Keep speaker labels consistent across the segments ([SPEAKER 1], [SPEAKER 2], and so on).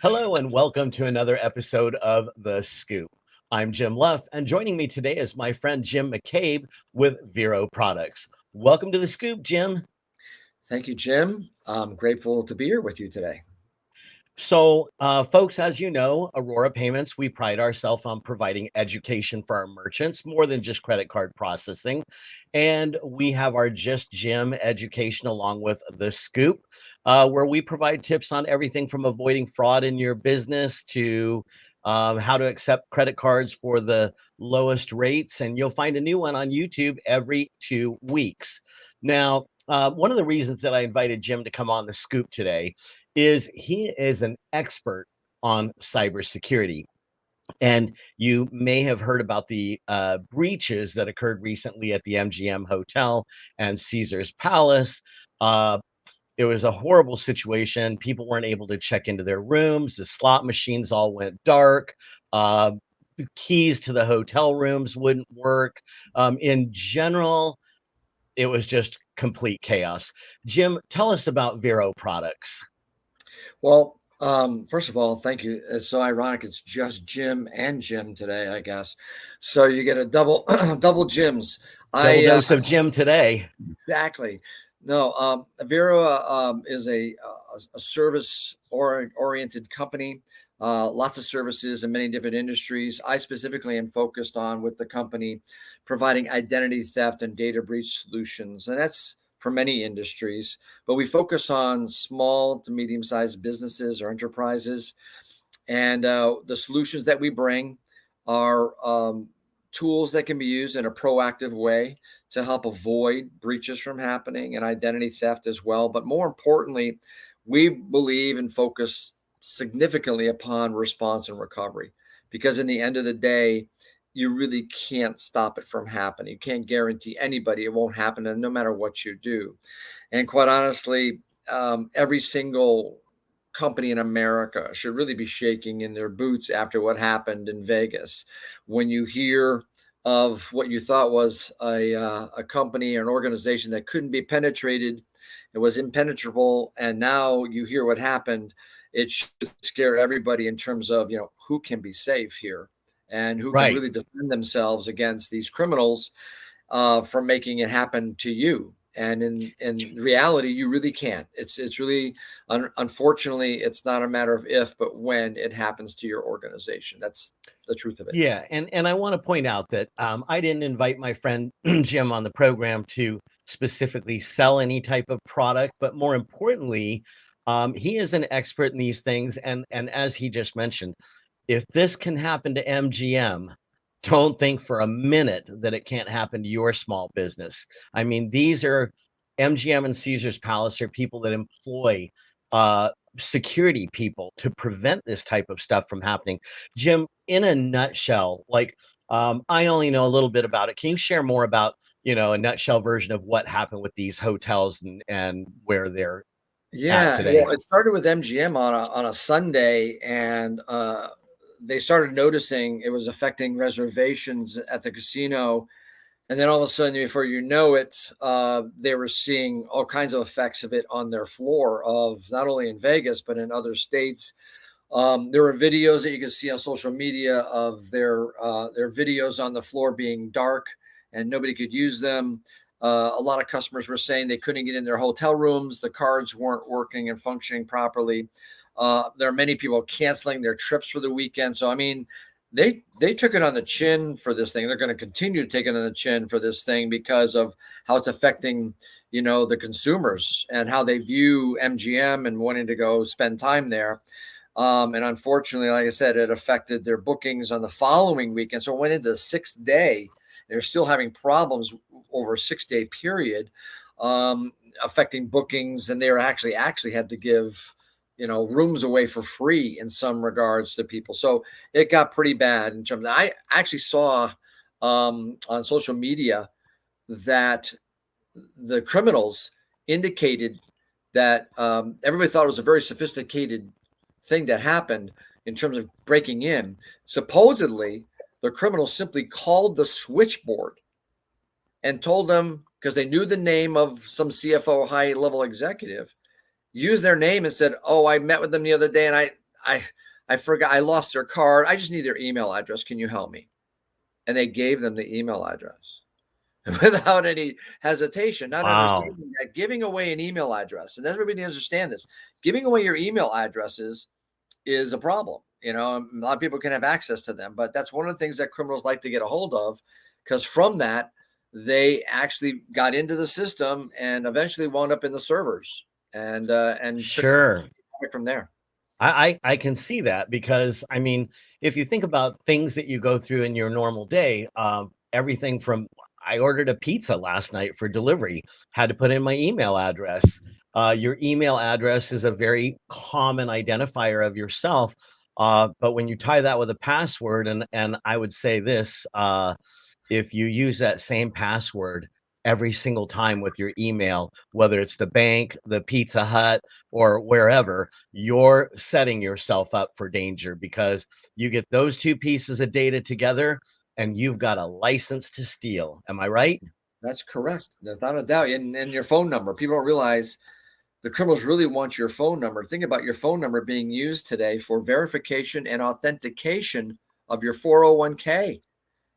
[SPEAKER 1] Hello and welcome to another episode of The Scoop. I'm Jim Luff, and joining me today is my friend Jim McCabe with Vero Products. Welcome to The Scoop, Jim.
[SPEAKER 2] Thank you, Jim. I'm grateful to be here with you today.
[SPEAKER 1] Folks, as you know, Aurora Payments, we pride ourselves on providing education for our merchants more than just credit card processing. And we have our Just Jim education along with The Scoop, where we provide tips on everything from avoiding fraud in your business to how to accept credit cards for the lowest rates. And you'll find a new one on YouTube every 2 weeks. Now, one of the reasons that I invited Jim to come on The Scoop today is he is an expert on cybersecurity. And you may have heard about the breaches that occurred recently at the MGM Hotel and Caesars Palace. Uh, it was a horrible situation. People weren't able to check into their rooms. The slot machines all went dark. The keys to the hotel rooms wouldn't work. In general, it was just complete chaos. Jim, tell us about Vero Products.
[SPEAKER 2] First of all, thank you. It's so ironic. It's just Jim and Jim today, I guess. So you get a double double Jims.
[SPEAKER 1] Double
[SPEAKER 2] I
[SPEAKER 1] dose of Jim today.
[SPEAKER 2] Exactly. No, Vero is a service oriented company. Lots of services in many different industries. I specifically am focused on with the company providing identity theft and data breach solutions, and that's for many industries. But we focus on small to medium sized businesses or enterprises, and the solutions that we bring are tools that can be used in a proactive way to help avoid breaches from happening and identity theft as well. But more importantly, we believe and focus significantly upon response and recovery because in the end of the day, you really can't stop it from happening. You can't guarantee anybody it won't happen, and no matter what you do. And quite honestly, every single company in America should really be shaking in their boots after what happened in Vegas. When you hear of what you thought was a company or an organization that couldn't be penetrated, it was impenetrable, and now you hear what happened, it should scare everybody in terms of who can be safe here and who can
[SPEAKER 1] Right.
[SPEAKER 2] really defend themselves against these criminals from making it happen to you. And in reality, you really can't. It's really, unfortunately, it's not a matter of if, but when it happens to your organization. That's the truth of it.
[SPEAKER 1] Yeah, and I want to point out that I didn't invite my friend Jim on the program to specifically sell any type of product, but more importantly, he is an expert in these things. And as he just mentioned, if this can happen to MGM, don't think for a minute that it can't happen to your small business. I mean, these are MGM and Caesars Palace are people that employ security people to prevent this type of stuff from happening. Jim, in a nutshell, I only know a little bit about it. Can you share more about, a nutshell version of what happened with these hotels and where they're at
[SPEAKER 2] Yeah,
[SPEAKER 1] today?
[SPEAKER 2] well, it started with MGM on a Sunday, and they started noticing it was affecting reservations at the casino. And then all of a sudden, before you know it, they were seeing all kinds of effects of it on their floor of not only in Vegas, but in other states. There were videos that you could see on social media of their videos on the floor being dark and nobody could use them. A lot of customers were saying they couldn't get in their hotel rooms. The cards weren't working and functioning properly. There are many people canceling their trips for the weekend. So, I mean, they took it on the chin for this thing. They're going to continue to take it on the chin for this thing because of how it's affecting, the consumers and how they view MGM and wanting to go spend time there. And unfortunately, like I said, it affected their bookings on the following weekend. So it went into the sixth day. They're still having problems over a 6 day period, affecting bookings. And they were actually had to give, rooms away for free in some regards to people. So it got pretty bad in terms of, I actually saw on social media that the criminals indicated that everybody thought it was a very sophisticated thing that happened in terms of breaking in. Supposedly, the criminals simply called the switchboard and told them, because they knew the name of some CFO high level executive, used their name and said, "Oh, I met with them the other day and I forgot, I lost their card. I just need their email address. Can you help me? And they gave them the email address without any hesitation, not
[SPEAKER 1] Wow.
[SPEAKER 2] understanding that giving away an email address, and everybody needs to understand this, giving away your email addresses is a problem. You know, a lot of people can have access to them, but that's one of the things that criminals like to get a hold of, because from that, they actually got into the system and eventually wound up in the servers and took
[SPEAKER 1] Sure.
[SPEAKER 2] it from there.
[SPEAKER 1] I can see that because I mean, if you think about things that you go through in your normal day, everything from I ordered a pizza last night for delivery, had to put in my email address. Your email address is a very common identifier of yourself. But when you tie that with a password, and I would say this, if you use that same password every single time with your email, whether it's the bank, the Pizza Hut, or wherever, you're setting yourself up for danger because you get those two pieces of data together and you've got a license to steal. Am I right?
[SPEAKER 2] That's correct, without a doubt. And your phone number. People don't realize the criminals really want your phone number. Think about your phone number being used today for verification and authentication of your 401k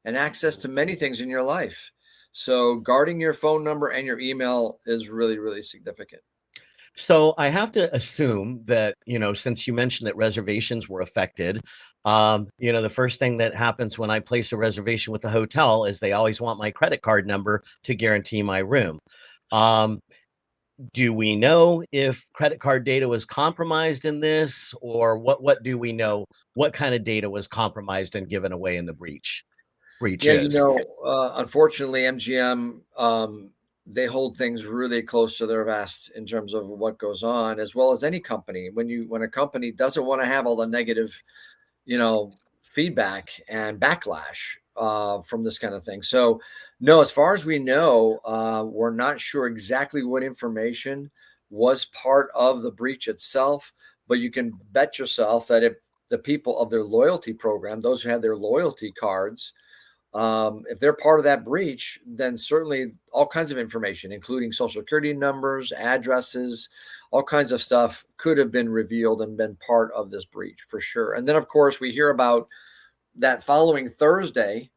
[SPEAKER 2] and access to many things in your life. So guarding your phone number and your email is really, really significant.
[SPEAKER 1] So I have to assume that, since you mentioned that reservations were affected, the first thing that happens when I place a reservation with the hotel is they always want my credit card number to guarantee my room. Um, do we know if credit card data was compromised in this, or what do we know? What kind of data was compromised and given away in the
[SPEAKER 2] Yeah,
[SPEAKER 1] breaches?
[SPEAKER 2] unfortunately, MGM, they hold things really close to their vest in terms of what goes on, as well as any company. When a company doesn't want to have all the negative, feedback and backlash from this kind of thing. So, no, as far as we know, we're not sure exactly what information was part of the breach itself, but you can bet yourself that if the people of their loyalty program, those who had their loyalty cards, if they're part of that breach, then certainly all kinds of information, including social security numbers, addresses, all kinds of stuff could have been revealed and been part of this breach for sure. And then, of course, we hear about that following Thursday,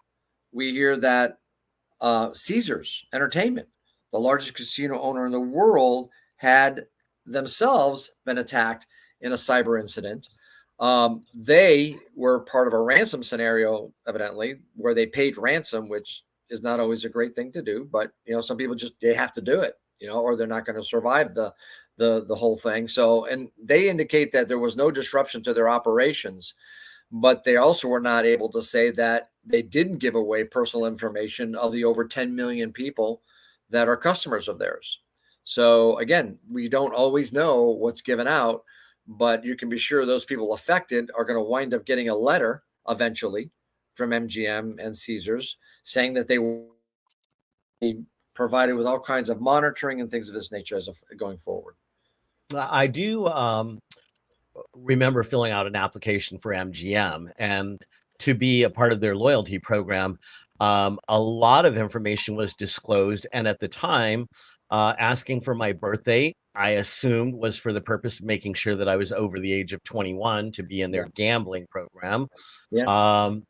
[SPEAKER 2] we hear that Caesars Entertainment, the largest casino owner in the world, had themselves been attacked in a cyber incident. They were part of a ransom scenario, evidently, where they paid ransom, which is not always a great thing to do. But some people just they have to do it, or they're not going to survive the whole thing. So, and they indicate that there was no disruption to their operations, but they also were not able to say that they didn't give away personal information of the over 10 million people that are customers of theirs. So again, we don't always know what's given out, but you can be sure those people affected are going to wind up getting a letter eventually from MGM and Caesars saying that they will be provided with all kinds of monitoring and things of this nature as of going forward.
[SPEAKER 1] I do. Remember filling out an application for MGM and to be a part of their loyalty program. A lot of information was disclosed, and at the time, asking for my birthday, I assumed was for the purpose of making sure that I was over the age of 21 to be in their
[SPEAKER 2] Yeah.
[SPEAKER 1] gambling program.
[SPEAKER 2] Yes.
[SPEAKER 1] Um,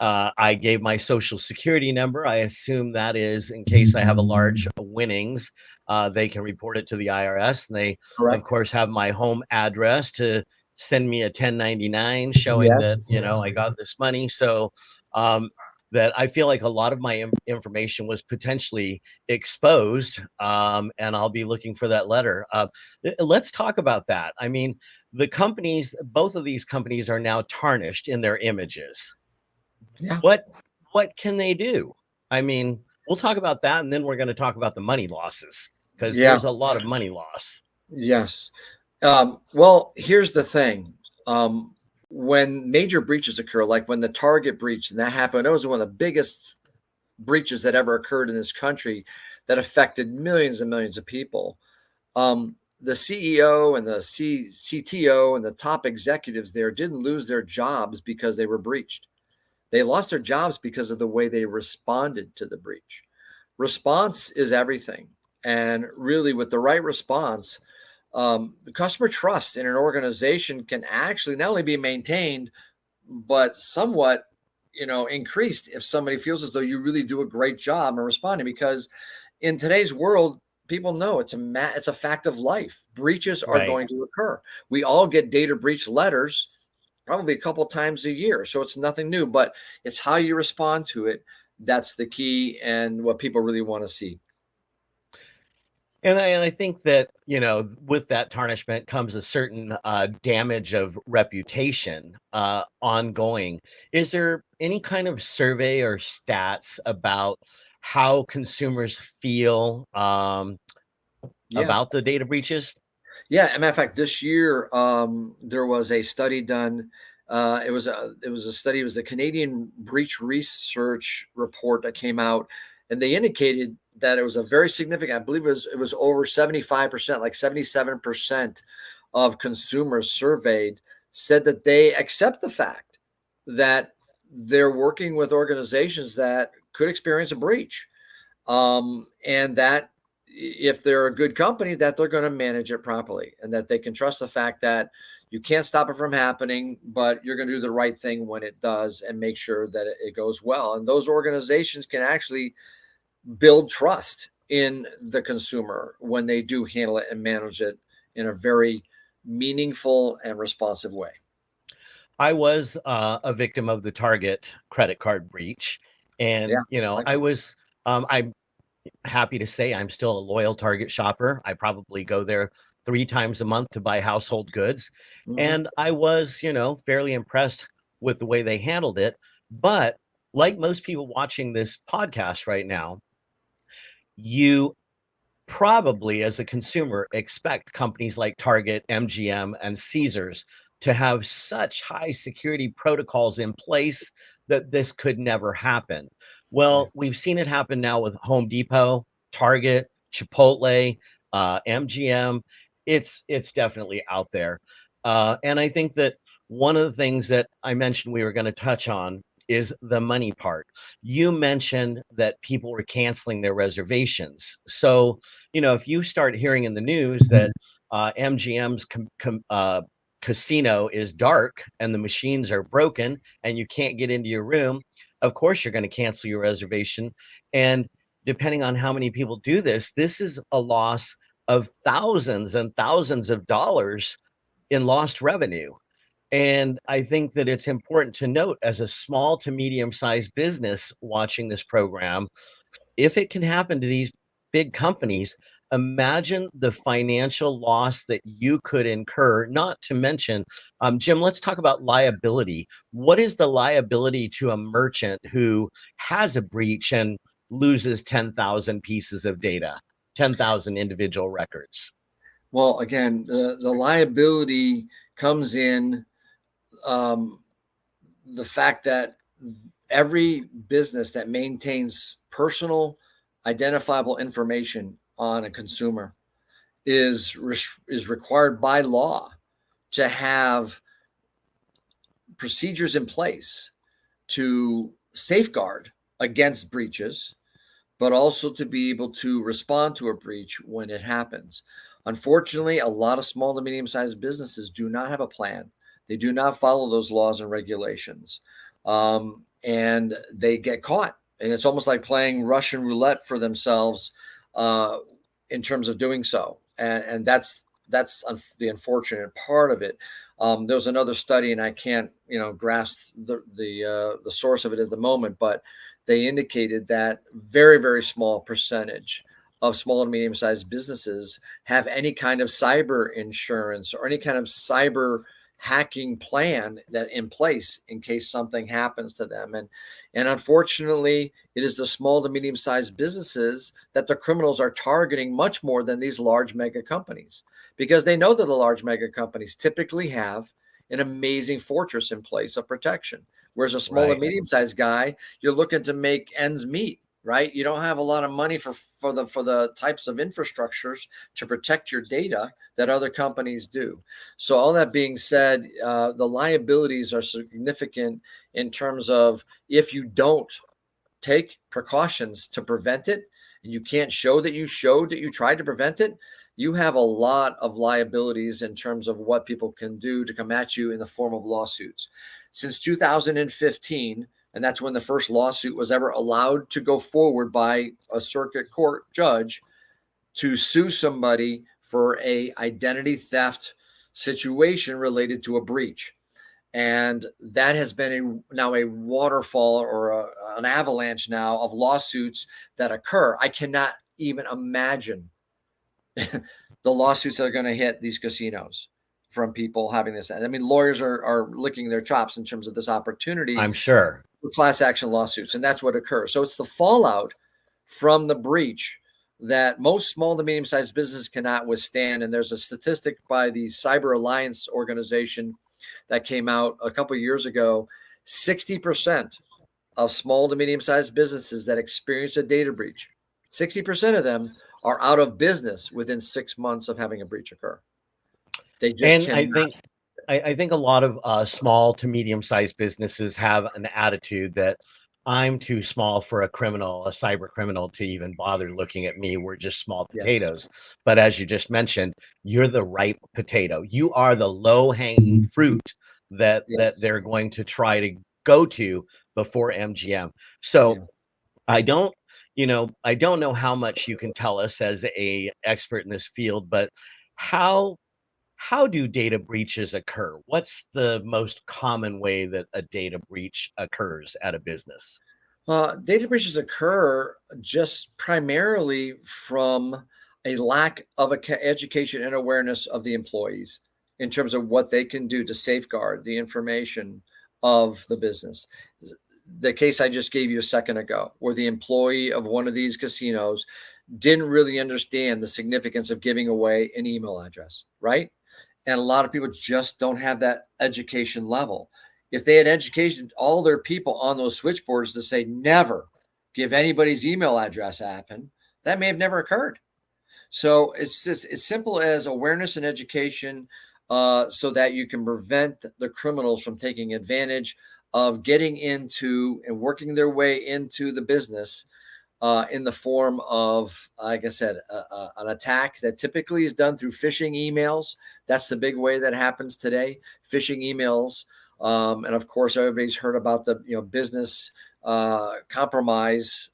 [SPEAKER 1] I gave my social security number. I assume that is in case I have a large winnings, they can report it to the IRS. And they, of
[SPEAKER 2] Correct.
[SPEAKER 1] course, have my home address to send me a 1099 showing
[SPEAKER 2] Yes.
[SPEAKER 1] that, I got this money. So that I feel like a lot of my information was potentially exposed. And I'll be looking for that letter. Let's talk about that. I mean, both of these companies are now tarnished in their images.
[SPEAKER 2] Yeah.
[SPEAKER 1] What can they do? I mean, we'll talk about that, and then we're gonna talk about the money losses because
[SPEAKER 2] Yeah.
[SPEAKER 1] there's a lot of money loss.
[SPEAKER 2] Yes. Well, here's the thing. Um, when major breaches occur, like when the Target breach and that happened, it was one of the biggest breaches that ever occurred in this country that affected millions and millions of people. The CEO and the CTO and the top executives there didn't lose their jobs because they were breached. They lost their jobs because of the way they responded to the breach. Response is everything. And really, with the right response, Customer trust in an organization can actually not only be maintained, but somewhat, increased if somebody feels as though you really do a great job in responding. Because in today's world, people know it's a fact of life. Breaches are
[SPEAKER 1] Right.
[SPEAKER 2] going to occur. We all get data breach letters probably a couple times a year, so it's nothing new. But it's how you respond to it that's the key, and what people really want to see.
[SPEAKER 1] And I think that, with that tarnishment comes a certain, damage of reputation, ongoing. Is there any kind of survey or stats about how consumers feel,
[SPEAKER 2] Yeah.
[SPEAKER 1] about the data breaches?
[SPEAKER 2] Yeah, as a matter of fact, this year there was a study done. It was a study. It was the Canadian Breach Research report that came out, and they indicated that it was a very significant. I believe it was over 75%, like 77% of consumers surveyed said that they accept the fact that they're working with organizations that could experience a breach, and that if they're a good company, that they're going to manage it properly, and that they can trust the fact that you can't stop it from happening, but you're going to do the right thing when it does and make sure that it goes well. And those organizations can actually build trust in the consumer when they do handle it and manage it in a very meaningful and responsive way.
[SPEAKER 1] I was, a victim of the Target credit card breach,
[SPEAKER 2] Yeah,
[SPEAKER 1] and,
[SPEAKER 2] likewise.
[SPEAKER 1] I'm happy to say I'm still a loyal Target shopper. I probably go there 3 times a month to buy household goods,
[SPEAKER 2] Mhm.
[SPEAKER 1] and I was, fairly impressed with the way they handled it, but like most people watching this podcast right now, you probably, as a consumer, expect companies like Target, MGM, and Caesars to have such high security protocols in place that this could never happen.
[SPEAKER 2] Right.
[SPEAKER 1] Well, we've seen it happen now with Home Depot, Target, Chipotle, MGM. It's definitely out there, and I think that one of the things that I mentioned we were going to touch on is the money part. You mentioned that people were canceling their reservations, so if you start hearing in the news that MGM's casino is dark and the machines are broken and you can't get into your room, of course you're going to cancel your reservation. And depending on how many people do this, this is a loss of thousands and thousands of dollars in lost revenue. And I think that it's important to note, as a small to medium sized business watching this program, if it can happen to these big companies, imagine the financial loss that you could incur, not to mention, Jim, let's talk about liability. What is the liability to a merchant who has a breach and loses 10,000 pieces of data, 10,000 individual records?
[SPEAKER 2] Well, again, the liability comes in, um, the fact that every business that maintains personal identifiable information on a consumer is required by law to have procedures in place to safeguard against breaches, but also to be able to respond to a breach when it happens. Unfortunately, a lot of small to medium sized businesses do not have a plan. They do not follow those laws and regulations. And they get caught. And it's almost like playing Russian roulette for themselves, uh, in terms of doing so. And that's the unfortunate part of it. There was another study, and I can't, grasp the source of it at the moment, but they indicated that very, very small percentage of small and medium sized businesses have any kind of cyber insurance or any kind of cyber hacking plan that in place in case something happens to them. And unfortunately, it is the small to medium sized businesses that the criminals are targeting much more than these large mega companies, because they know that the large mega companies typically have an amazing fortress in place of protection. Whereas a small and
[SPEAKER 1] Right.
[SPEAKER 2] medium sized guy, you're looking to make ends meet, right? You don't have a lot of money for the types of infrastructures to protect your data that other companies do. So all that being said, the liabilities are significant in terms of, if you don't take precautions to prevent it, and you can't show that you showed that you tried to prevent it, you have a lot of liabilities in terms of what people can do to come at you in the form of lawsuits. Since 2015, and that's when the first lawsuit was ever allowed to go forward by a circuit court judge to sue somebody for a identity theft situation related to a breach. And that has been now a waterfall or an avalanche now of lawsuits that occur. I cannot even imagine the lawsuits that are going to hit these casinos from people having this. I mean, lawyers are licking their chops in terms of this opportunity
[SPEAKER 1] I'm sure.
[SPEAKER 2] for class action lawsuits, and that's what occurs. So it's the fallout from the breach that most small to medium sized businesses cannot withstand. And there's a statistic by the Cyber Alliance organization that came out a couple of years ago. 60% of small to medium sized businesses that experience a data breach, 60% of them are out of business within 6 months of having a breach occur. They just
[SPEAKER 1] And I
[SPEAKER 2] cannot.
[SPEAKER 1] think I think a lot of small to medium-sized businesses have an attitude that I'm too small for a criminal, a cyber criminal, to even bother looking at me. We're just small
[SPEAKER 2] Yes.
[SPEAKER 1] potatoes. But as you just mentioned, you're the ripe potato. You are the low-hanging fruit that
[SPEAKER 2] Yes.
[SPEAKER 1] they're going to try to go to before MGM. So
[SPEAKER 2] Yeah.
[SPEAKER 1] I don't, I don't know how much you can tell us as a expert in this field, but how how do data breaches occur? What's the most common way that a data breach occurs at a business?
[SPEAKER 2] Data breaches occur just primarily from a lack of education and awareness of the employees in terms of what they can do to safeguard the information of the business. The case I just gave you a second ago, where the employee of one of these casinos didn't really understand the significance of giving away an email address, right? And a lot of people just don't have that education level. If they had educated all their people on those switchboards to say never give anybody's email address happen, that may have never occurred. So it's just as simple as awareness and education, so that you can prevent the criminals from taking advantage of getting into and working their way into the business in the form of, like I said, an attack that typically is done through phishing emails. That's the big way that happens today, phishing emails. And of course, everybody's heard about the business compromise,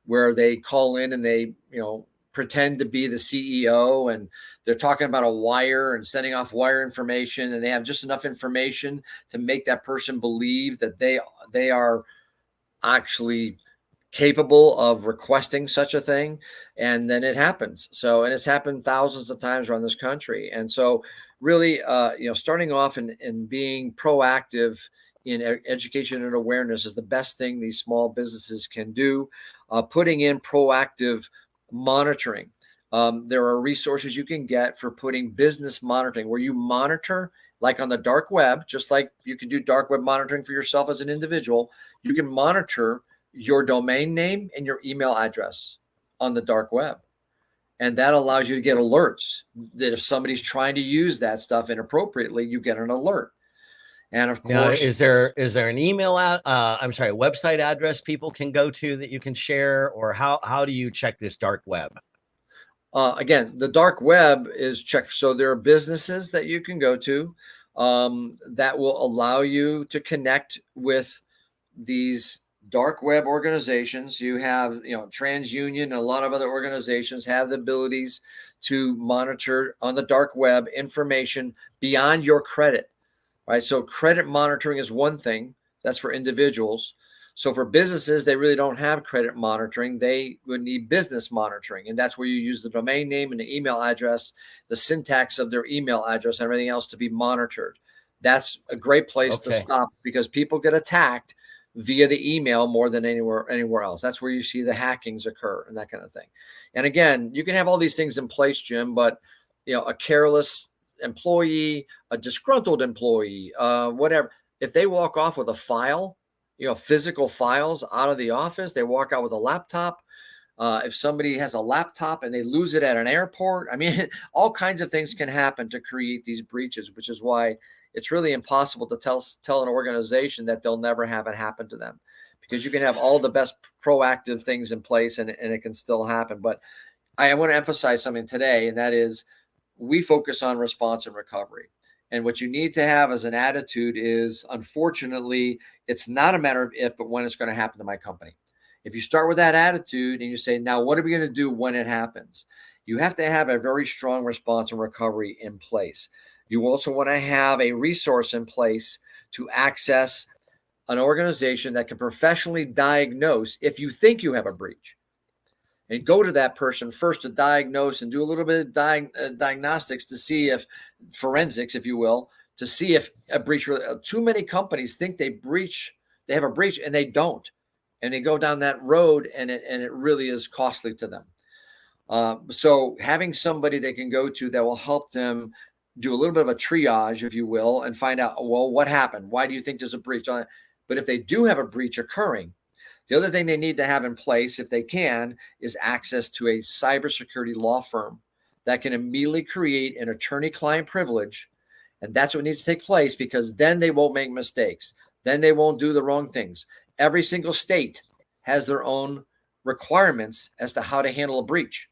[SPEAKER 2] where they call in and they pretend to be the CEO, and they're talking about a wire and sending off wire information, and they have just enough information to make that person believe that they are actually capable of requesting such a thing, and then it happens. So, and it's happened thousands of times around this country. And so really, starting off and being proactive in education and awareness is the best thing these small businesses can do. Putting in proactive monitoring. There are resources you can get for putting business monitoring, where you monitor, like on the dark web, just like you can do dark web monitoring for yourself as an individual. You can monitor your domain name and your email address on the dark web. And that allows you to get alerts that if somebody's trying to use that stuff inappropriately, you get an alert. And of
[SPEAKER 1] Now,
[SPEAKER 2] course,
[SPEAKER 1] is there an email I'm sorry, a website address people can go to that you can share, or how do you check this dark web?
[SPEAKER 2] again, the dark web is checked. So there are businesses that you can go to that will allow you to connect with these dark web organizations. You have, TransUnion and a lot of other organizations have the abilities to monitor on the dark web information beyond your credit, right? So credit monitoring is one thing that's for individuals. So for businesses, they really don't have credit monitoring. They would need business monitoring. And that's where you use the domain name and the email address, the syntax of their email address, and everything else to be monitored. That's a great place to
[SPEAKER 1] Okay.
[SPEAKER 2] stop, because people get attacked via the email more than anywhere else. That's where you see the hackings occur and that kind of thing. And again, you can have all these things in place, Jim, but a careless employee, a disgruntled employee, whatever, if they walk off with a file, physical files out of the office, they walk out with a laptop. If somebody has a laptop and they lose it at an airport, I mean, all kinds of things can happen to create these breaches, which is why it's really impossible to tell an organization that they'll never have it happen to them, because you can have all the best proactive things in place and it can still happen. But I want to emphasize something today, and that is we focus on response and recovery. And what you need to have as an attitude is, unfortunately, it's not a matter of if, but when it's going to happen to my company. If you start with that attitude and you say, now, what are we going to do when it happens? You have to have a very strong response and recovery in place. You also want to have a resource in place to access an organization that can professionally diagnose if you think you have a breach, and go to that person first to diagnose and do a little bit of diagnostics to see if forensics, if you will, to see if a breach. Too many companies think they have a breach, and they don't, and they go down that road, and it really is costly to them. So having somebody they can go to that will help them do a little bit of a triage, if you will, and find out, well, what happened? Why do you think there's a breach? But if they do have a breach occurring, the other thing they need to have in place, if they can, is access to a cybersecurity law firm that can immediately create an attorney-client privilege. And that's what needs to take place, because then they won't make mistakes. Then they won't do the wrong things. Every single state has their own requirements as to how to handle a breach.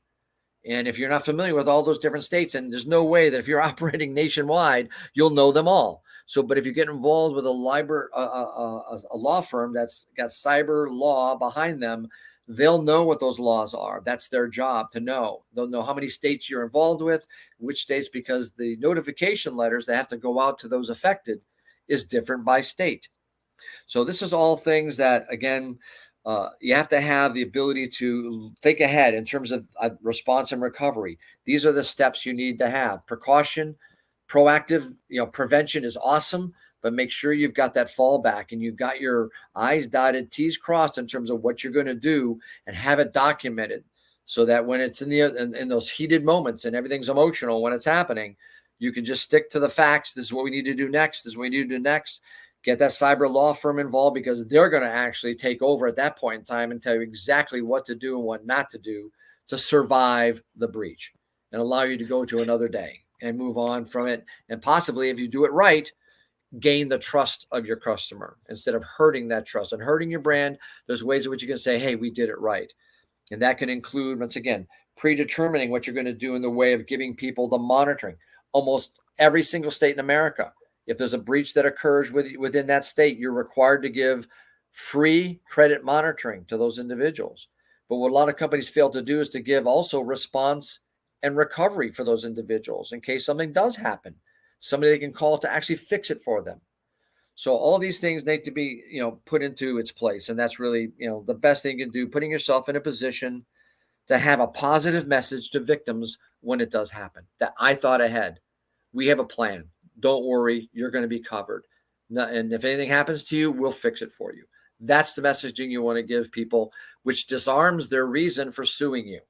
[SPEAKER 2] And if you're not familiar with all those different states, and there's no way that if you're operating nationwide, you'll know them all. So, but if you get involved with a law firm that's got cyber law behind them, they'll know what those laws are. That's their job to know. They'll know how many states you're involved with, which states, because the notification letters that have to go out to those affected is different by state. So this is all things that, again, you have to have the ability to think ahead in terms of response and recovery. These are the steps you need to have. Precaution, proactive, prevention is awesome, but make sure you've got that fallback and you've got your I's dotted, T's crossed in terms of what you're going to do, and have it documented so that when it's in those heated moments and everything's emotional when it's happening, you can just stick to the facts. This is what we need to do next. This is what we need to do next. Get that cyber law firm involved, because they're going to actually take over at that point in time and tell you exactly what to do and what not to do to survive the breach, and allow you to go to another day and move on from it. And possibly, if you do it right, gain the trust of your customer instead of hurting that trust and hurting your brand. There's ways in which you can say, hey, we did it right. And that can include, once again, predetermining what you're going to do in the way of giving people the monitoring. Almost every single state in America, if there's a breach that occurs within that state, you're required to give free credit monitoring to those individuals. But what a lot of companies fail to do is to give also response and recovery for those individuals in case something does happen. Somebody they can call to actually fix it for them. So all these things need to be, put into its place. And that's really, the best thing you can do, putting yourself in a position to have a positive message to victims when it does happen. That I thought ahead. We have a plan. Don't worry, you're going to be covered. And if anything happens to you, we'll fix it for you. That's the messaging you want to give people, which disarms their reason for suing you.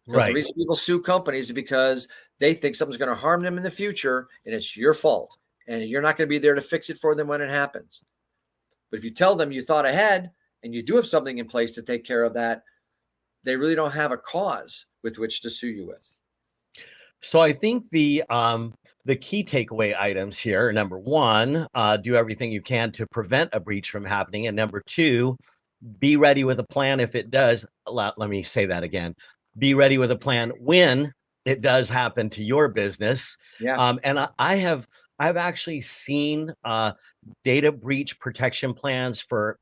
[SPEAKER 2] Because the reason people sue companies is because they think something's going to harm them in the future, and it's your fault. And you're not going to be there to fix it for them when it happens. But if you tell them you thought ahead and you do have something in place to take care of that, they really don't have a cause with which to sue you with.
[SPEAKER 1] So I think the key takeaway items here, number one, do everything you can to prevent a breach from happening. And number two, be ready with a plan if it does. Let me say that again. Be ready with a plan when it does happen to your business.
[SPEAKER 2] Yeah.
[SPEAKER 1] And I've actually seen data breach protection plans for,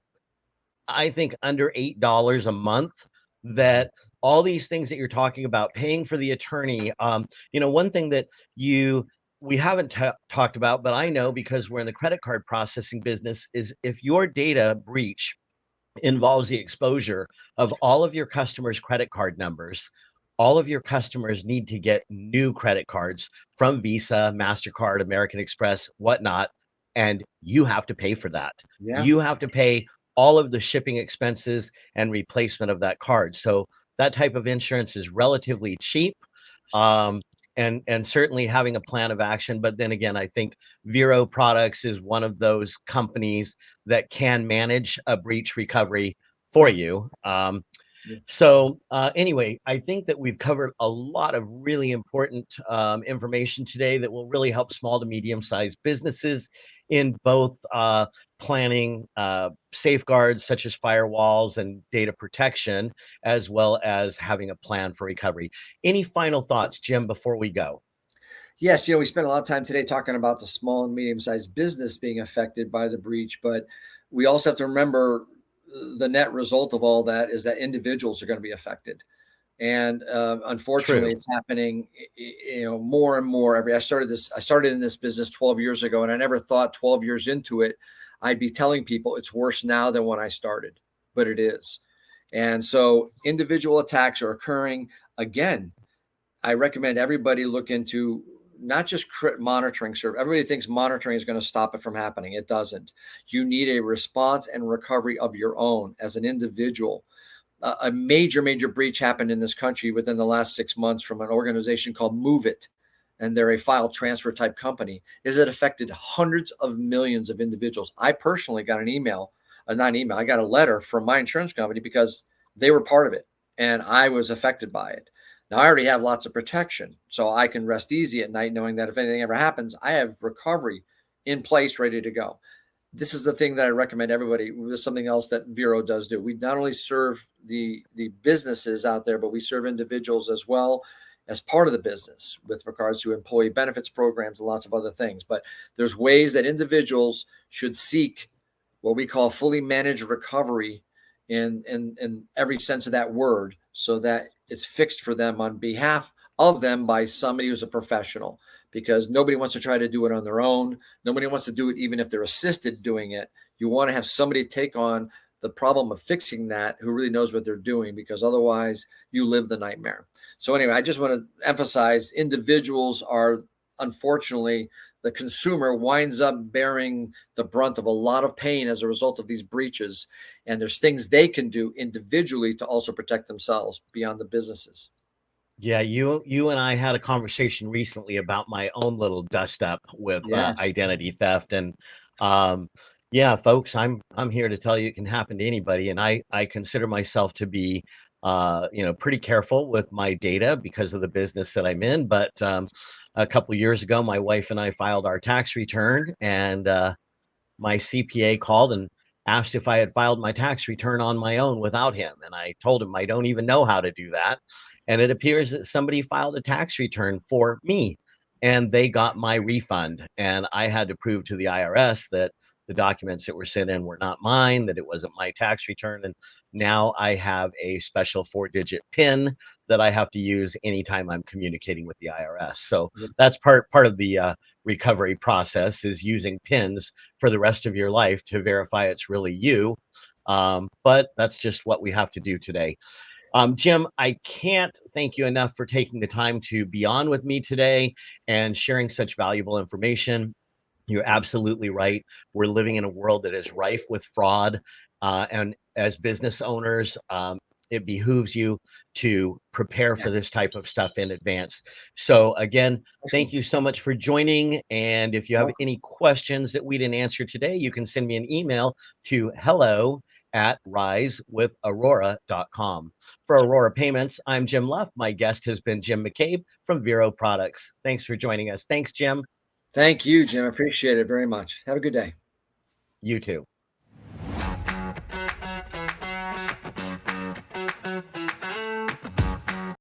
[SPEAKER 1] I think, under $8 a month, that all these things that you're talking about, paying for the attorney. One thing that we haven't talked about, but I know because we're in the credit card processing business, is if your data breach involves the exposure of all of your customers' credit card numbers, all of your customers need to get new credit cards from Visa, MasterCard, American Express, whatnot, and you have to pay for that.
[SPEAKER 2] Yeah.
[SPEAKER 1] You have to pay all of the shipping expenses and replacement of that card. So that type of insurance is relatively cheap. And certainly having a plan of action. But then again, I think Vero Products is one of those companies that can manage a breach recovery for you. So anyway, I think that we've covered a lot of really important information today that will really help small to medium-sized businesses in both planning, safeguards such as firewalls and data protection, as well as having a plan for recovery. Any final thoughts, Jim, before we go?
[SPEAKER 2] Yes, we spent a lot of time today talking about the small and medium-sized business being affected by the breach, but we also have to remember the net result of all that is that individuals are going to be affected. And unfortunately,
[SPEAKER 1] True.
[SPEAKER 2] it's happening, more and more. I started in this business 12 years ago, and I never thought 12 years into it, I'd be telling people it's worse now than when I started, but it is. And so individual attacks are occurring again. I recommend everybody look into not just monitoring. Everybody thinks monitoring is going to stop it from happening. It doesn't. You need a response and recovery of your own as an individual. A major breach happened in this country within the last 6 months from an organization called Move It, and they're a file transfer type company. Is it affected hundreds of millions of individuals? I personally got an email, not an email, I got a letter from my insurance company because they were part of it, and I was affected by it. Now I already have lots of protection, so I can rest easy at night knowing that if anything ever happens, I have recovery in place, ready to go. This is the thing that I recommend everybody. There's something else that Vero does do. We not only serve the businesses out there, but we serve individuals as well as part of the business with regards to employee benefits programs and lots of other things. But there's ways that individuals should seek what we call fully managed recovery in every sense of that word, so that it's fixed for them on behalf of them by somebody who's a professional, because nobody wants to try to do it on their own. Nobody wants to do it even if they're assisted doing it. You want to have somebody take on the problem of fixing that who really knows what they're doing, because otherwise you live the nightmare. So anyway, I just want to emphasize individuals are, unfortunately, the consumer winds up bearing the brunt of a lot of pain as a result of these breaches. And there's things they can do individually to also protect themselves beyond the businesses.
[SPEAKER 1] Yeah, you and I had a conversation recently about my own little dust up with
[SPEAKER 2] Yes.
[SPEAKER 1] identity theft, and um, yeah, folks, I'm here to tell you it can happen to anybody, and I consider myself to be pretty careful with my data because of the business that I'm in. But a couple of years ago, my wife and I filed our tax return, and my CPA called and asked if I had filed my tax return on my own without him. And I told him I don't even know how to do that. And it appears that somebody filed a tax return for me and they got my refund. And I had to prove to the IRS that the documents that were sent in were not mine, that it wasn't my tax return. And now I have a special 4-digit PIN that I have to use anytime I'm communicating with the IRS. So that's part of the recovery process, is using PINs for the rest of your life to verify it's really you. But that's just what we have to do today. Jim, I can't thank you enough for taking the time to be on with me today and sharing such valuable information. You're absolutely right. We're living in a world that is rife with fraud. And as business owners, it behooves you to prepare
[SPEAKER 2] Yeah.
[SPEAKER 1] for this type of stuff in advance. So, again, thank
[SPEAKER 2] Excellent.
[SPEAKER 1] you so much for joining. And if you have any questions that we didn't answer today, you can send me an email to hello@risewithaurora.com. For Aurora Payments, I'm Jim Luff. My guest has been Jim McCabe from Vero Products. Thanks for joining us. Thanks, Jim.
[SPEAKER 2] Thank you, Jim. I appreciate it very much. Have a good day.
[SPEAKER 1] You too.